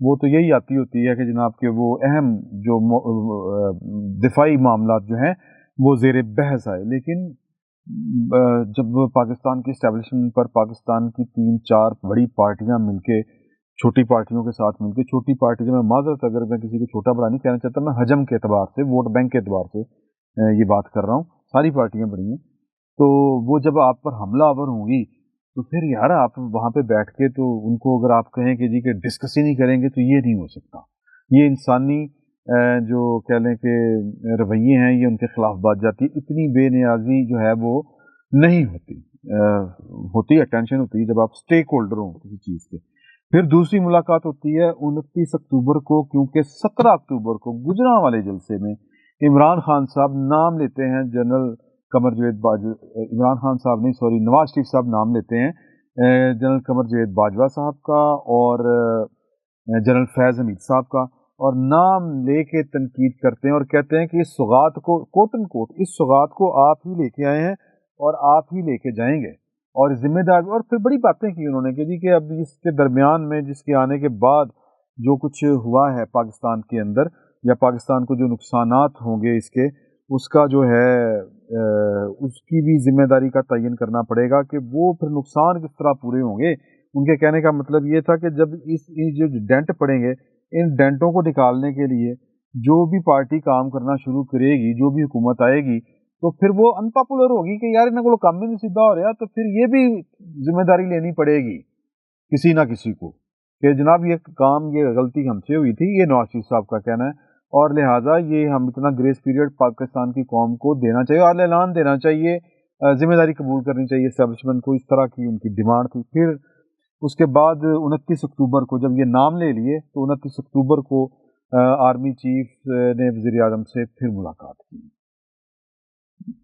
وہ تو یہی آتی ہوتی ہے کہ جناب کہ وہ اہم جو دفاعی معاملات جو ہیں وہ زیر بحث آئے. لیکن جب پاکستان کی اسٹیبلشمنٹ پر پاکستان کی 3-4 بڑی پارٹیاں مل کے چھوٹی پارٹیوں کے ساتھ مل کے، چھوٹی پارٹی میں معذرت اگر میں کسی کو چھوٹا بڑا نہیں کہنا چاہتا، میں حجم کے اعتبار سے، ووٹ بینک کے اعتبار سے یہ بات کر رہا ہوں، ساری پارٹیاں بڑی ہیں، تو وہ جب آپ پر حملہ آور ہوں گی تو پھر یار آپ وہاں پہ بیٹھ کے تو ان کو اگر آپ کہیں کہ جی کہ ڈسکس ہی نہیں کریں گے تو یہ نہیں ہو سکتا. یہ انسانی جو کہہ لیں کہ رویے ہیں یہ ان کے خلاف بات جاتی ہے. اتنی بے نیازی جو ہے وہ نہیں ہوتی، ہوتی اٹینشن ہوتی ہے جب آپ اسٹیک ہولڈر ہوں کسی چیز کے. پھر دوسری ملاقات ہوتی ہے 29 اکتوبر کو، کیونکہ 17 اکتوبر کو گجراں والے جلسے میں عمران خان صاحب نام لیتے ہیں، جنرل قمر جاوید باجوہ، عمران خان صاحب نہیں سوری نواز شریف صاحب نام لیتے ہیں جنرل قمر جاوید باجوہ صاحب کا اور جنرل فیض حمید صاحب کا، اور نام لے کے تنقید کرتے ہیں اور کہتے ہیں کہ اس سوغات کو کوٹ ان کوٹ اس سوغات کو آپ ہی لے کے آئے ہیں اور آپ ہی لے کے جائیں گے اور ذمہ دار. اور پھر بڑی باتیں کی انہوں نے کہ جی کہ اب اس کے درمیان میں جس کے آنے کے بعد جو کچھ ہوا ہے پاکستان کے اندر یا پاکستان کو جو نقصانات ہوں گے اس کا جو ہے اس کی بھی ذمہ داری کا تعین کرنا پڑے گا کہ وہ پھر نقصان کس طرح پورے ہوں گے. ان کے کہنے کا مطلب یہ تھا کہ جب جو ڈینٹ پڑیں گے ان ڈینٹوں کو نکالنے کے لیے جو بھی پارٹی کام کرنا شروع کرے گی، جو بھی حکومت آئے گی تو پھر وہ ان پاپولر ہوگی کہ یار انہیں کو کام بھی نہیں سیدھا ہو رہا، تو پھر یہ بھی ذمہ داری لینی پڑے گی کسی نہ کسی کو کہ جناب یہ کام یہ غلطی ہم سے ہوئی تھی. یہ نواز شریف صاحب کا کہنا ہے اور لہٰذا یہ ہم اتنا گریس پیریڈ پاکستان کی قوم کو دینا چاہیے اور اعلان دینا چاہیے، ذمہ داری قبول کرنی چاہیے اسٹیبلشمنٹ کو. اس طرح کی ان کی ڈیمانڈ تھی. پھر اس کے بعد 29 اکتوبر کو جب یہ نام لے لیے تو 29 اکتوبر کو آرمی چیف نے وزیر اعظم سے پھر ملاقات کی.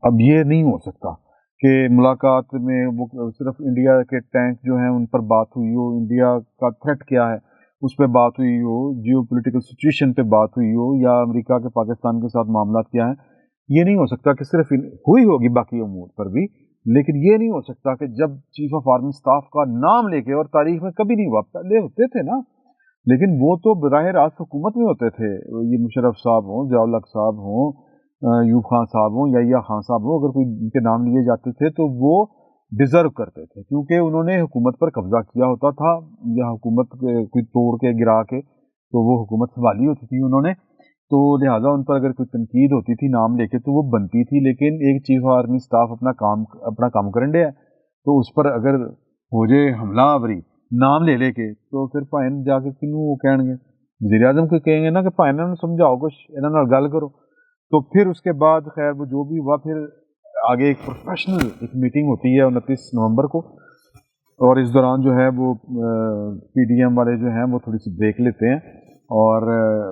اب یہ نہیں ہو سکتا کہ ملاقات میں وہ صرف انڈیا کے ٹینک جو ہیں ان پر بات ہوئی ہو، انڈیا کا تھریٹ کیا ہے اس پہ بات ہوئی ہو، جیو پولیٹیکل سچویشن پہ بات ہوئی ہو، یا امریکہ کے پاکستان کے ساتھ معاملات کیا ہیں. یہ نہیں ہو سکتا کہ صرف ہوئی ہوگی باقی امور پر بھی، لیکن یہ نہیں ہو سکتا کہ جب چیف آف آرمی اسٹاف کا نام لے کے، اور تاریخ میں کبھی نہیں ہوا، پہلے ہوتے تھے نا لیکن وہ تو براہ راست حکومت میں ہوتے تھے، یہ مشرف صاحب ہوں، ضیاء الحق صاحب ہوں، ایوب خان صاحب ہوں، یا خان صاحب ہوں، اگر کوئی ان کے نام لیے جاتے تھے تو وہ ڈیزرو کرتے تھے کیونکہ انہوں نے حکومت پر قبضہ کیا ہوتا تھا یا حکومت کوئی توڑ کے گرا کے تو وہ حکومت سنبھالی ہوتی تھی انہوں نے، تو لہٰذا ان پر اگر کوئی تنقید ہوتی تھی نام لے کے تو وہ بنتی تھی. لیکن ایک چیف آرمی اسٹاف اپنا کام کرن ڈیا تو اس پر اگر ہو جائے حملہ آوری نام لے لے کے تو پھر بھائیں جا کے کنوں وہ کہیں گے، وزیر اعظم کو کہیں گے نا کہ بھائی انہوں نے سمجھاؤ کچھ، انہوں نے گل کرو. تو پھر اس کے بعد خیر وہ جو بھی ہوا، پھر آگے ایک پروفیشنل ایک میٹنگ ہوتی ہے 29 نومبر کو، اور اس دوران جو ہے وہ پی ڈی ایم والے جو ہیں وہ تھوڑی سی بریک لیتے ہیں. اور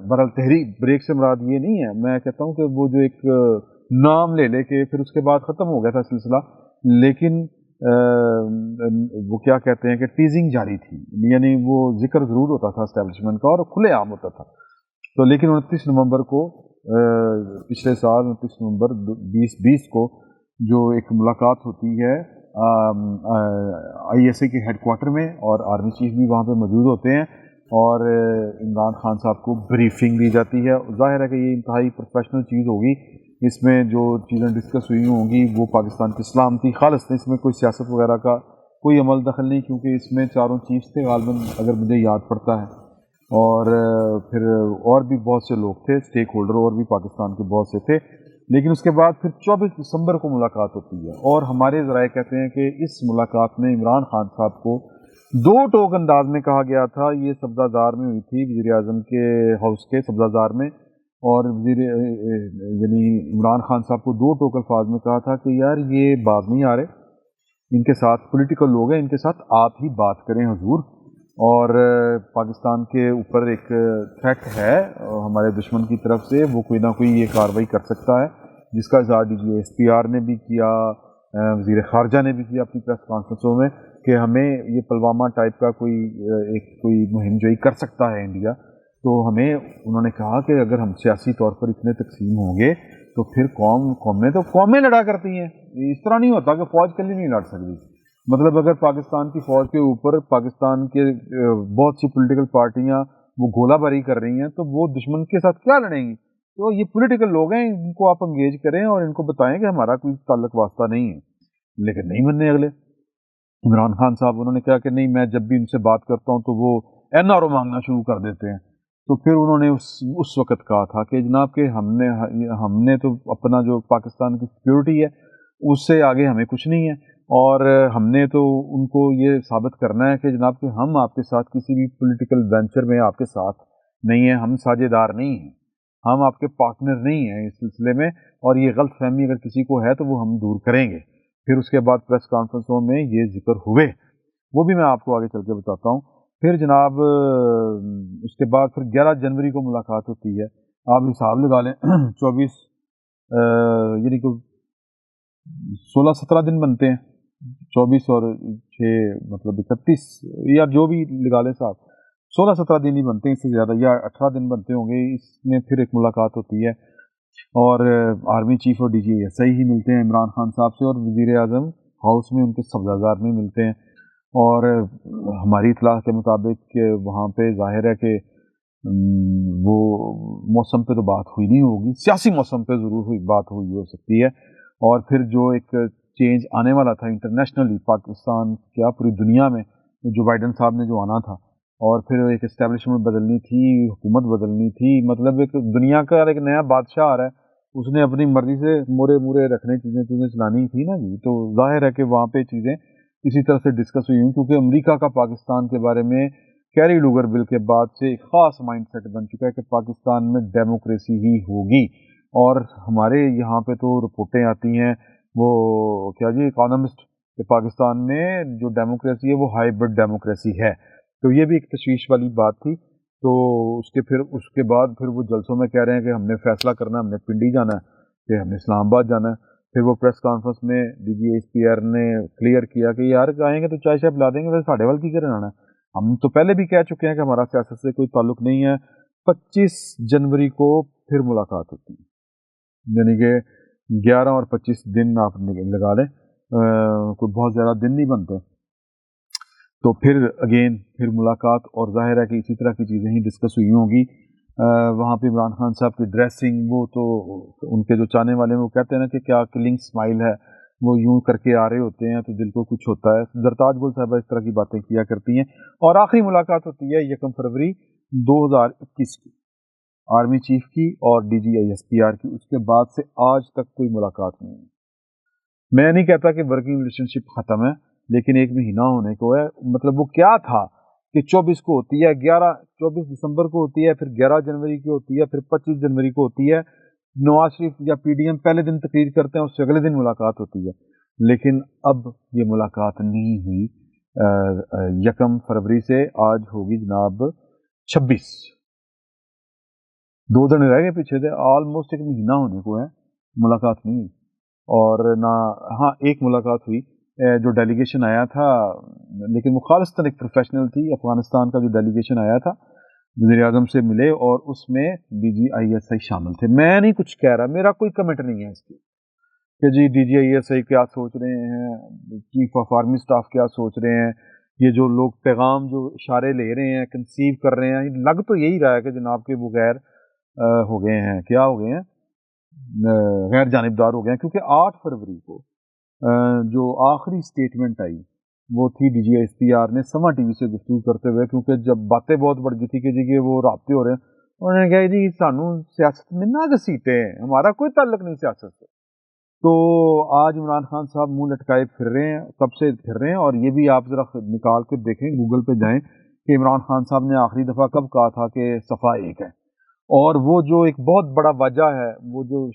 برحال تحریک بریک سے مراد یہ نہیں ہے، میں کہتا ہوں کہ وہ جو ایک نام لے لے کے پھر اس کے بعد ختم ہو گیا تھا سلسلہ، لیکن وہ کیا کہتے ہیں کہ ٹیزنگ جاری تھی، یعنی وہ ذکر ضرور ہوتا تھا اسٹیبلشمنٹ کا اور کھلے عام ہوتا تھا. تو لیکن 29 نومبر کو پچھلے سال 29 نومبر 2020 کو جو ایک ملاقات ہوتی ہے آئی ایس اے کے ہیڈ کوارٹر میں، اور آرمی چیف بھی وہاں پہ موجود ہوتے ہیں اور عمران خان صاحب کو بریفنگ دی جاتی ہے. ظاہر ہے کہ یہ انتہائی پروفیشنل چیز ہوگی، اس میں جو چیزیں ڈسکس ہوئی ہوں گی وہ پاکستان کی سلامتی خالص تھے، اس میں کوئی سیاست وغیرہ کا کوئی عمل دخل نہیں، کیونکہ اس میں چاروں چیفز تھے غالباً اگر مجھے یاد پڑتا ہے، اور پھر اور بھی بہت سے لوگ تھے اسٹیک ہولڈر، اور بھی پاکستان کے بہت سے تھے. لیکن اس کے بعد پھر 24 دسمبر کو ملاقات ہوتی ہے، اور ہمارے ذرائع کہتے ہیں کہ اس ملاقات میں عمران خان صاحب کو دو ٹوک انداز میں کہا گیا تھا. یہ سبزہ زار میں ہوئی تھی، وزیر اعظم کے ہاؤس کے سبزہ زار میں، اور یعنی عمران خان صاحب کو دو ٹوک الفاظ میں کہا تھا کہ یار یہ باز نہیں آ رہے، ان کے ساتھ پولیٹیکل لوگ ہیں، ان کے ساتھ آپ ہی بات کریں حضور، اور پاکستان کے اوپر ایک تھریٹ ہے ہمارے دشمن کی طرف سے، وہ کوئی نہ کوئی یہ کارروائی کر سکتا ہے، جس کا اظہار D G S P R نے بھی کیا، وزیر خارجہ نے بھی کیا اپنی پریس کانفرنسوں میں کہ ہمیں یہ پلوامہ ٹائپ کا کوئی مہم جوئی کر سکتا ہے انڈیا. تو ہمیں انہوں نے کہا کہ اگر ہم سیاسی طور پر اتنے تقسیم ہوں گے تو پھر قومیں لڑا کرتی ہیں، اس طرح نہیں ہوتا کہ فوج کے لیے نہیں لڑ سکتی. مطلب اگر پاکستان کی فوج کے اوپر پاکستان کے بہت سی پولیٹیکل پارٹیاں وہ گولہ باری کر رہی ہیں تو وہ دشمن کے ساتھ کیا لڑیں گی؟ تو یہ پولیٹیکل لوگ ہیں، ان کو آپ انگیج کریں اور ان کو بتائیں کہ ہمارا کوئی تعلق واسطہ نہیں ہے، لیکن نہیں مننے اگلے۔ عمران خان صاحب انہوں نے کہا کہ نہیں، میں جب بھی ان سے بات کرتا ہوں تو وہ این آر او مانگنا شروع کر دیتے ہیں۔ تو پھر انہوں نے اس وقت کہا تھا کہ جناب کہ ہم نے تو اپنا جو پاکستان کی سیکیورٹی ہے اس سے آگے ہمیں کچھ نہیں ہے، اور ہم نے تو ان کو یہ ثابت کرنا ہے کہ جناب کہ ہم آپ کے ساتھ کسی بھی پولیٹیکل وینچر میں آپ کے ساتھ نہیں ہیں، ہم ساجھے دار نہیں ہیں، ہم آپ کے پارٹنر نہیں ہیں اس سلسلے میں، اور یہ غلط فہمی اگر کسی کو ہے تو وہ ہم دور کریں گے۔ پھر اس کے بعد پریس کانفرنسوں میں یہ ذکر ہوئے، وہ بھی میں آپ کو آگے چل کے بتاتا ہوں۔ پھر جناب اس کے بعد پھر 11 جنوری کو ملاقات ہوتی ہے، آپ حساب لگا لیں 24 یعنی کہ 16-17 دن بنتے ہیں، 24 اور 6 مطلب 31 یا جو بھی لگا لیں صاحب، 16-17 دن ہی بنتے ہیں، اس سے زیادہ یا 18 دن بنتے ہوں گے۔ اس میں پھر ایک ملاقات ہوتی ہے اور آرمی چیف اور ڈی جی ایس آئی ہی ملتے ہیں عمران خان صاحب سے، اور وزیر اعظم ہاؤس میں ان کے صفدرزار میں ملتے ہیں، اور ہماری اطلاع کے مطابق وہاں پہ ظاہر ہے کہ وہ موسم پہ تو بات ہوئی نہیں ہوگی، سیاسی موسم پہ ضرور بات ہوئی ہو سکتی ہے، اور پھر جو ایک چینج آنے والا تھا انٹرنیشنلی پاکستان کیا پوری دنیا میں، جو بائیڈن صاحب نے جو آنا تھا، اور پھر ایک اسٹیبلشمنٹ بدلنی تھی، حکومت بدلنی تھی، مطلب ایک دنیا کا ایک نیا بادشاہ آ رہا ہے، اس نے اپنی مرضی سے مورے رکھنے چیزیں چلانی تھی نا جی۔ تو ظاہر ہے کہ وہاں پہ چیزیں اسی طرح سے ڈسکس ہوئی ہوں، کیونکہ امریکہ کا پاکستان کے بارے میں کیری لوگر بل کے بعد سے ایک خاص مائنڈ سیٹ بن چکا ہے کہ پاکستان میں ڈیموکریسی ہی ہوگی، اور ہمارے یہاں پہ تو رپورٹیں آتی ہیں وہ کیا جی اکانومسٹ کہ پاکستان میں جو ڈیموکریسی ہے وہ ہائیبرڈ ڈیموکریسی ہے، تو یہ بھی ایک تشویش والی بات تھی۔ تو اس کے بعد پھر وہ جلسوں میں کہہ رہے ہیں کہ ہم نے فیصلہ کرنا ہے، ہم نے پنڈی جانا ہے کہ ہم نے اسلام آباد جانا ہے۔ پھر وہ پریس کانفرنس میں D G S P R نے کلیئر کیا کہ یار آئیں گے تو چائے شائے پلا دیں گے، ویسے ساڑھے وال کی کرنا ہے، ہم تو پہلے بھی کہہ چکے ہیں کہ ہمارا سیاست سے کوئی تعلق نہیں ہے۔ 25 جنوری کو پھر ملاقات ہوتی ہے، یعنی کہ 11 اور 25 دن آپ لگا لیں، کوئی بہت زیادہ دن نہیں بنتے۔ تو پھر پھر ملاقات، اور ظاہر ہے کہ اسی طرح کی چیزیں ہی ڈسکس ہوئی ہوں گی۔ وہاں پہ عمران خان صاحب کی ڈریسنگ، وہ تو ان کے جو چاہنے والے ہیں وہ کہتے ہیں نا کہ کیا کلنگ اسمائل ہے، وہ یوں کر کے آ رہے ہوتے ہیں تو دل کو کچھ ہوتا ہے۔ زرتاج گل صاحبہ اس طرح کی باتیں کیا کرتی ہیں، اور آخری ملاقات ہوتی ہے 1 فروری 2021 کی، آرمی چیف کی اور D G I S P R کی۔ اس کے بعد سے آج تک کوئی ملاقات نہیں ہے۔ میں نہیں کہتا کہ ورکنگ ریلیشن شپ ختم ہے، لیکن 1 مہینہ ہونے کو ہے، مطلب وہ کیا تھا کہ 24 کو ہوتی ہے، 24 دسمبر کو ہوتی ہے، پھر 11 جنوری کی ہوتی ہے، پھر 25 جنوری کو ہوتی ہے، نواز شریف یا پی ڈی ایم پہلے دن تقریر کرتے ہیں، اس سے اگلے دن ملاقات ہوتی ہے، لیکن اب یہ ملاقات نہیں ہوئی۔ 1 فروری سے آج ہوگی جناب 26، 2 دن رہ گئے پیچھے سے، آلموسٹ 1 مہینہ ہونے کو ہے، ملاقات نہیں ہوئی۔ اور نہ ہاں ایک ملاقات ہوئی جو ڈیلیگیشن آیا تھا، لیکن وہ خالصتاً ایک پروفیشنل تھی، افغانستان کا جو ڈیلیگیشن آیا تھا وزیر اعظم سے ملے، اور اس میں D G I S I شامل تھے۔ میں نہیں کچھ کہہ رہا، میرا کوئی کمنٹ نہیں ہے اس کی کہ G D G I S I کیا سوچ رہے ہیں، چیف آف آرمی اسٹاف کیا سوچ رہے ہیں، یہ جو لوگ پیغام جو اشارے لے رہے ہیں، کنسیو کر رہے ہیں، لگ تو یہی رہا ہے کہ جناب کے وہ غیر ہو گئے ہیں، کیا ہو گئے ہیں، غیر جانبدار ہو گئے ہیں، کیونکہ 8 فروری کو جو آخری سٹیٹمنٹ آئی وہ تھی D G S P R نے سما ٹی وی سے گفتگو کرتے ہوئے، کیونکہ جب باتیں بہت بڑھ گئی تھی کہ جی وہ رابطے ہو رہے ہیں، انہوں نے کہا جی سانو سیاست میں نہ گھسیٹیں، ہمارا کوئی تعلق نہیں سیاست سے۔ تو آج عمران خان صاحب منہ لٹکائے پھر رہے ہیں، کب سے پھر رہے ہیں، اور یہ بھی آپ ذرا نکال کے دیکھیں، گوگل پہ جائیں کہ عمران خان صاحب نے آخری دفعہ کب کہا تھا کہ صفحہ 1 ہے، اور وہ جو ایک بہت بڑا وجہ ہے، وہ جو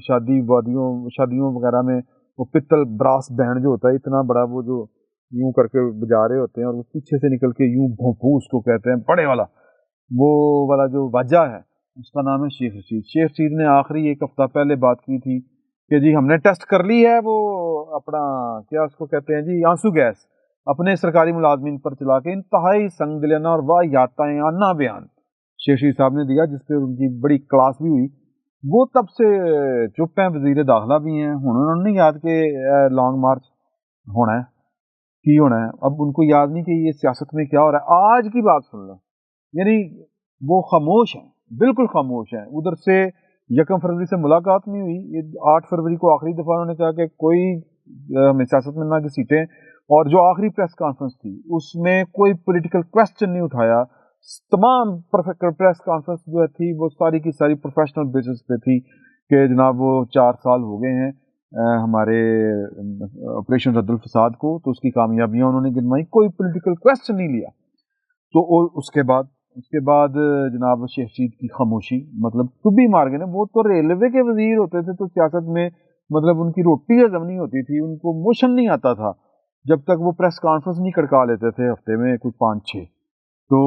شادیوں وغیرہ میں وہ پتل براس بینڈ جو ہوتا ہے اتنا بڑا، وہ جو یوں کر کے بجا رہے ہوتے ہیں اور وہ پیچھے سے نکل کے یوں بھونپو اس کو کہتے ہیں بڑے والا، وہ والا جو وجہ ہے اس کا نام ہے شیخ رشید۔ شیخ رشید نے آخری 1 ہفتہ پہلے بات کی تھی کہ جی ہم نے ٹیسٹ کر لی ہے وہ اپنا کیا اس کو کہتے ہیں جی آنسو گیس اپنے سرکاری ملازمین پر چلا کے، انتہائی سنگ دلانہ اور واہیاتانہ بیان شیخ رشید صاحب نے دیا، جس پہ ان کی بڑی کلاس بھی ہوئی۔ وہ تب سے چپ ہیں، وزیر داخلہ بھی ہیں، انہوں نے نہیں یاد کہ لانگ مارچ ہونا ہے کی ہونا ہے، اب ان کو یاد نہیں کہ یہ سیاست میں کیا ہو رہا ہے۔ آج کی بات سن لیں، یعنی وہ خاموش ہیں، بالکل خاموش ہیں. ادھر سے 1 فروری سے ملاقات نہیں ہوئی. یہ 8 فروری کو آخری دفعہ انہوں نے کہا کہ کوئی ہمیں سیاست میں نہ گھسیٹیں، اور جو آخری پریس کانفرنس تھی اس میں کوئی پولیٹیکل کویسچن نہیں اٹھایا. تمام پریس کانفرنس جو تھی وہ ساری کی ساری پروفیشنل بیسس پہ تھی کہ جناب وہ 4 سال ہو گئے ہیں ہمارے آپریشن رد الفساد کو، تو اس کی کامیابیاں انہوں نے گنوائی، کوئی پولیٹیکل کویسچن نہیں لیا. تو اس کے بعد جناب شیخ رشید کی خاموشی، مطلب بھی مار گئے نا. وہ تو ریلوے کے وزیر ہوتے تھے تو سیاست میں مطلب ان کی روٹی ہضم نہیں ہوتی تھی، ان کو موشن نہیں آتا تھا جب تک وہ پریس کانفرنس نہیں کڑکا لیتے تھے ہفتے میں کوئی 5-6. تو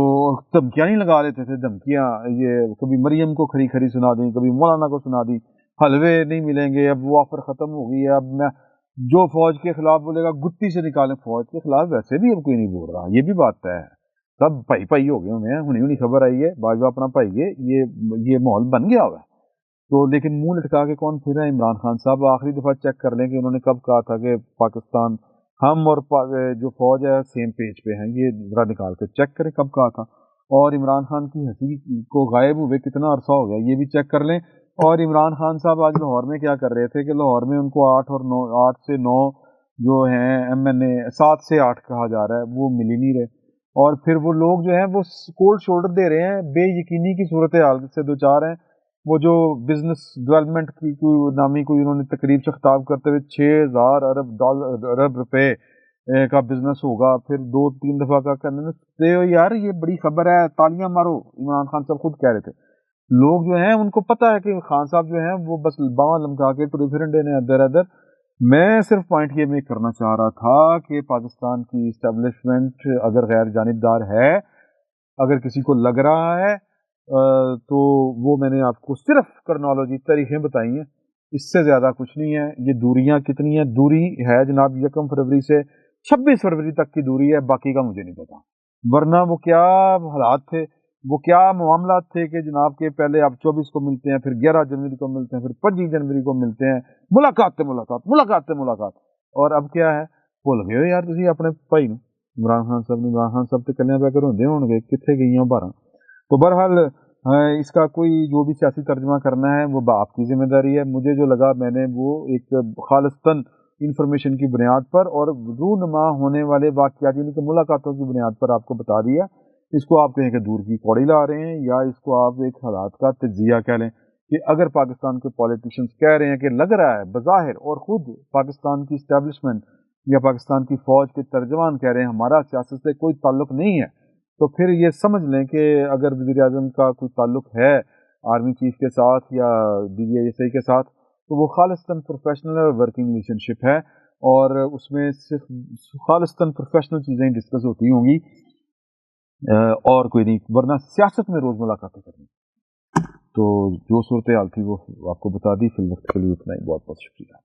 دھمکیاں نہیں لگا لیتے تھے، دھمکیاں یہ کبھی مریم کو کھری کھری سنا دی، کبھی مولانا کو سنا دی، حلوے نہیں ملیں گے، اب وہ آفر ختم ہو گئی ہے، اب میں جو فوج کے خلاف بولے گا گتی سے نکالیں. فوج کے خلاف ویسے بھی اب کوئی نہیں بول رہا، یہ بھی بات طے ہے. سب بھائی ہو گئے ہوئے ہیں، ہنی خبر آئی ہے باجوہ اپنا بھائی ہے، یہ ماحول بن گیا ہوا ہے. تو لیکن منہ لٹکا کے کون پھر رہا ہے؟ عمران خان صاحب آخری دفعہ چیک کر لیں کہ انہوں نے کب کہا تھا کہ پاکستان ہم اور جو فوج ہے سیم پیج پہ ہیں. یہ ذرا نکال کے چیک کریں کب کہا تھا. اور عمران خان کی ہنسی کو غائب ہوئے کتنا عرصہ ہو گیا، یہ بھی چیک کر لیں. اور عمران خان صاحب آج لاہور میں کیا کر رہے تھے کہ لاہور میں ان کو 8 سے 9 جو ہیں MNA 7 سے 8 کہا جا رہا ہے، وہ مل ہی نہیں رہے. اور پھر وہ لوگ جو ہیں وہ کولڈ شولڈر دے رہے ہیں، بے یقینی کی صورتحال سے دوچار ہیں. وہ جو بزنس ڈیولپمنٹ کی کوئی نامی کوئی انہوں نے تقریب سے خطاب کرتے ہوئے 6,000 ارب روپے کا بزنس ہوگا، پھر 2-3 دفعہ کا کرنے سے یار یہ بڑی خبر ہے، تالیاں مارو. عمران خان صاحب خود کہہ رہے تھے لوگ جو ہیں ان کو پتہ ہے کہ خان صاحب جو ہیں وہ بس باواں لمکا کے ٹرے پھرنڈے نے ادھر. میں صرف پوائنٹ یہ میں کرنا چاہ رہا تھا کہ پاکستان کی اسٹیبلشمنٹ اگر غیر جانبدار ہے، اگر کسی کو لگ رہا ہے تو وہ میں نے آپ کو صرف کرنالوجی تاریخیں بتائی ہیں، اس سے زیادہ کچھ نہیں ہے. یہ دوریاں کتنی ہیں؟ دوری ہے جناب 1 فروری سے 26 فروری تک کی دوری ہے، باقی کا مجھے نہیں پتا. ورنہ وہ کیا حالات تھے، وہ کیا معاملات تھے کہ جناب کے پہلے آپ 24 کو ملتے ہیں، پھر 11 جنوری کو ملتے ہیں، پھر 25 جنوری کو ملتے ہیں، ملاقات. اور اب کیا ہے؟ بھول گئے ہو یار تسی اپنے بھائی عمران خان صاحب تے کلیاں پہ کر ہوندے ہون گے کتنے گئیاں بارہ. تو بہرحال اس کا کوئی جو بھی سیاسی ترجمہ کرنا ہے وہ آپ کی ذمہ داری ہے. مجھے جو لگا میں نے وہ ایک خالصتاً انفارمیشن کی بنیاد پر اور رونما ہونے والے واقعات یعنی کہ ملاقاتوں کی بنیاد پر آپ کو بتا دیا. اس کو آپ کہیں کہ دور کی پوڑی لا رہے ہیں، یا اس کو آپ ایک حالات کا تجزیہ کہہ لیں کہ اگر پاکستان کے پولیٹیشنز کہہ رہے ہیں کہ لگ رہا ہے بظاہر، اور خود پاکستان کی اسٹیبلشمنٹ یا پاکستان کی فوج کے ترجمان کہہ رہے ہیں ہمارا سیاست سے کوئی تعلق نہیں ہے، تو پھر یہ سمجھ لیں کہ اگر وزیر اعظم کا کوئی تعلق ہے آرمی چیف کے ساتھ یا DGI کے ساتھ تو وہ خالصتاً پروفیشنل ورکنگ ریلیشن شپ ہے، اور اس میں صرف خالصتاً پروفیشنل چیزیں ڈسکس ہوتی ہوں گی اور کوئی نہیں، ورنہ سیاست میں روز ملاقاتیں کرنی. تو جو صورتحال تھی وہ آپ کو بتا دی. فی الوقت کے لیے اتنا ہی. بہت بہت شکریہ.